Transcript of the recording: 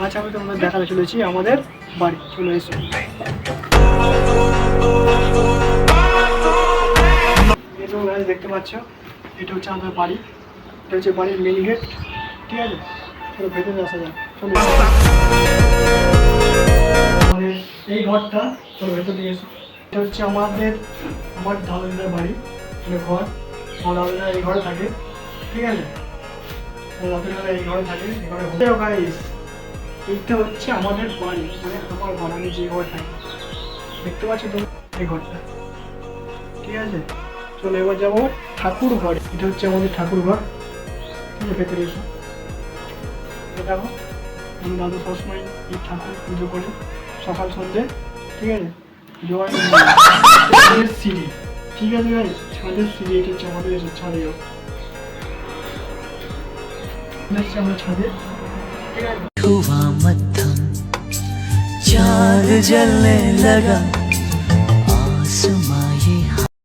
আজ আমি তোমাদের দেখাতে চলেছি আমাদের বাড়ি। চলে এসো। এই তো গাছ দেখতে পাচ্ছ, এটা হচ্ছে আমাদের বাড়ি। এটা হচ্ছে বাড়ির মেন গেট। ঠিক আছে, চলো ভেতরে আসা যাক। চলো আমাদের এই ঘরটা, চলো ভেতরে নিয়ে এসো। এটা হচ্ছে আমার দাদাদের বাড়ি, মানে ঘর। আমার দাদারা এই ঘরে থাকে। ঠিক আছে, দাদারা এই ঘরে থাকে। এই ঘরে গাইস, এইটা হচ্ছে আমাদের বাড়ি, মানে আমার ঘর, আমি যে ঘরে থাকি। দেখতে পাচ্ছ তুমি এই ঘরটা? ঠিক আছে, চলো এবার যাবো ঠাকুর ঘর। এটা হচ্ছে আমাদের ঠাকুর ঘর। ভেতরে এসো। দেখো, আমি দাদু সবসময় এই ঠাকুর পুজো করে সকাল সন্ধ্যে। ঠিক আছে, জয় ছাদের সিঁড়ি। ঠিক আছে ভাই, ছাদের সিঁড়ি। এটা হচ্ছে আমাদের ছাদে যাবো। আমরা ছাদে। ঠিক আছে, हुआ मत्थम चांद जलने लगा